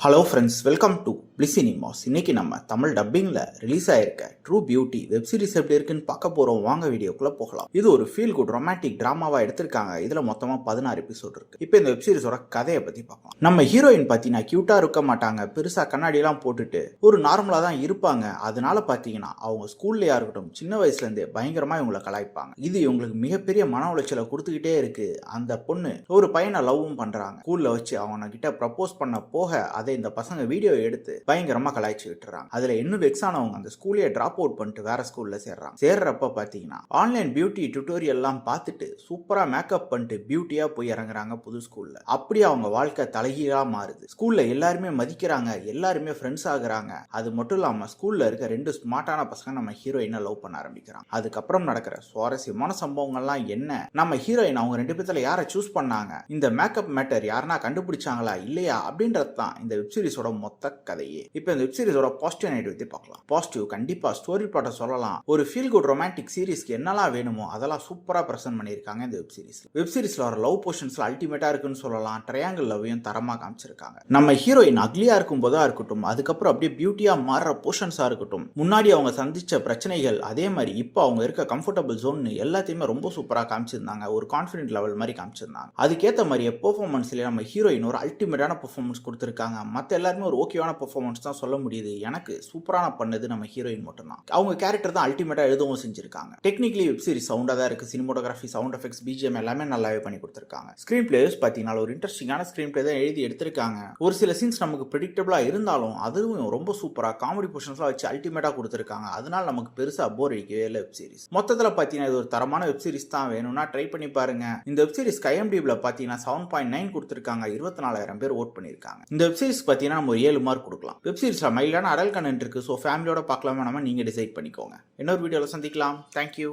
Hello friends, welcome to Bliss Cinemas. இன்னைக்கு நம்ம தமிழ் டப்பிங்கில் ரிலீஸ் ஆயிருக்க ட்ரூ பியூட்டி வெப் சீரிஸ் எப்படி இருக்குன்னு பார்க்க போகிறோம். வாங்க வீடியோக்குள்ளே போகலாம். இது ஒரு ஃபீல் குட் ரொமான்டிக் ட்ராமாவாக எடுத்திருக்காங்க. இதில் மொத்தமாக 16 எபிசோட் இருக்கு. இப்போ இந்த வெப் சீரிஸோட கதையை பற்றி பார்க்கலாம். நம்ம ஹீரோயின் பார்த்தீங்கன்னா க்யூட்டாக இருக்க மாட்டாங்க, பெருசாக கண்ணாடியெல்லாம் போட்டுட்டு ஒரு நார்மலாக தான் இருப்பாங்க. அதனால பார்த்தீங்கன்னா அவங்க ஸ்கூல்லையா இருக்கட்டும் சின்ன வயசுலேருந்தே பயங்கரமாக இவங்களை கலாய்ப்பாங்க. இது இவங்களுக்கு மிகப்பெரிய மன உளைச்சலை கொடுத்துக்கிட்டே இருக்கு. அந்த பொண்ணு ஒரு பையனை லவ்வும் பண்ணுறாங்க. ஸ்கூலில் வச்சு அவங்க கிட்ட ப்ரப்போஸ் பண்ண போக அதை இந்த பசங்க வீடியோ எடுத்து பயங்கரமா கலாய்ச்சி விட்டுறாங்க. அதுல இன்னும் வெக்ஸ் ஆனவங்க அந்த ஸ்கூலையே டிராப் அவுட் பண்ணிட்டு வேற ஸ்கூல்ல சேர்றாங்க. சேர்றப்ப பாத்தீங்கன்னா ஆன்லைன் பியூட்டி டியூட்டோரியல் எல்லாம் பார்த்துட்டு சூப்பரா மேக்கப் பண்ணிட்டு பியூட்டியா போய் இறங்குறாங்க புது ஸ்கூல்ல. அப்படியே அவங்க வாழ்க்கை தலைகீழா மாறுது. ஸ்கூல்ல எல்லாருமே மதிக்கிறாங்க, எல்லாருமே ஃப்ரெண்ட்ஸ் ஆகுறாங்க. அது மட்டும் இல்லாம ஸ்கூல்ல இருக்க 2 ஸ்மார்ட்டான பசங்க நம்ம ஹீரோயினை லவ் பண்ண ஆரம்பிக்கிறாங்க. அதுக்கப்புறம் நடக்கிற சுவாரஸ்யமான சம்பவங்கள்லாம் என்ன, நம்ம ஹீரோயின் அவங்க 2 பேர்த்துல யாரை சூஸ் பண்ணாங்க, இந்த மேக்கப் மேட்டர் யாருன்னா கண்டுபிடிச்சாங்களா இல்லையா அப்படின்றது தான் இந்த வெப் சீரிஸோட மொத்த கதையே. இப்போ இந்த வெப் சீரிஸோட பாசிட்டிவ் நெகட்டிவ் பார்க்கலாம். பாசிட்டிவ் கண்டிப்பா ஸ்டோரி பிளாட்டை சொல்லலாம். ஒரு ஃபீல் குட் ரொமான்டிக் சீரிஸ்க்கு என்னெல்லாம் வேணுமோ அதெல்லாம் சூப்பரா பிரசன்ட் பண்ணியிருக்காங்க இந்த வெப் சீரிஸ். வெப் சீரிஸ்ல வர லவ் போர்ஷன்ஸ்ல அல்டிமேட்டா இருக்குன்னு சொல்லலாம். ட்ரையாங்கிள் லவ்வையும் தரமா காமிச்சிருக்காங்க. நம்ம ஹீரோயின் அக்லியா இருக்கும் போதா இருக்கட்டும், அதுக்கப்புறம் அப்படியே பியூட்டியா மாறுற போர்ஷன்ஸா இருக்கட்டும், முன்னாடி அவங்க சந்திச்ச பிரச்சனைகள், அதே மாதிரி இப்போ அவங்க இருக்க கம்ஃபர்டபுள் ஜோன் எல்லாத்தையுமே ரொம்ப சூப்பரா காமிச்சிருந்தாங்க. ஒரு கான்ஃபிடென்ட் லெவல் மாதிரி காமிச்சிருந்தாங்க. அதுக்கேற்ற மாதிரி பெர்ஃபார்மன்ஸ்ல நம்ம ஹீரோயின் ஒரு அல்டிமேட்டான பெர்ஃபார்மன்ஸ் கொடுத்திருக்காங்க. மற்ற எல்லாருமே ஒரு ஓகேவான பெர்ஃபார்மன்ஸ் தான் சொல்ல முடியுது. எனக்கு சூப்பரான பண்ணது நம்ம ஹீரோயின் மட்டும் தான். அவங்க கேரக்டர் தான் அல்டிமேட்டா எழுதவும் செஞ்சிருக்காங்க. டெக்னிக்கலி வெப் சீரிஸ் சவுண்டா தான் இருக்கு. சினிமோட்டோகிராஃபி, சவுண்ட் எஃபெக்ட்ஸ், பிஜிஎம் எல்லாமே நல்லாவே பண்ணி கொடுத்திருக்காங்க. ஸ்கிரீன் பிளேஸ் பார்த்தீங்கன்னா ஒரு இன்ட்ரெஸ்டிங்கான ஸ்கிரீன் பிளே தான் எழுதி எடுத்திருக்காங்க. ஒரு சில சீன்ஸ் நமக்கு ப்ரெடிக்டபிளா இருந்தாலும் அதுவும் ரொம்ப சூப்பரா காமெடி போர்ஷன்ஸ்லாம் வச்சு அல்டிமேட்டா கொடுத்திருக்காங்க. அதனால நமக்கு பெருசா போர் அடிக்கவே இல்லை வெப் சீரிஸ். மொத்தத்தில் பார்த்தீங்கன்னா இது ஒரு தரமான வெப் சீரிஸ் தான். வேணும்னா ட்ரை பண்ணி பாருங்க. இந்த வெப் சீரிஸ் IMDbல பார்த்தீங்கன்னா 7.9 கொடுத்திருக்காங்க. 24,000 பேர் ஓட் பண்ணிருக்காங்க. இந்த வெப் சீரிஸ் பார்த்தீங்கன்னா நம்ம 7 மார்க் கொடுக்கலாம். வெப் சீரிஸ்ல மைல்டான அடல்ட் கண்டென்ட் இருக்கு. ஸோ ஃபேமிலியோட பார்க்கலாமா நம்ம நீங்க டிசைட் பண்ணிக்கோங்க. இன்னொரு வீடியோவில் சந்திக்கலாம். தேங்க்யூ.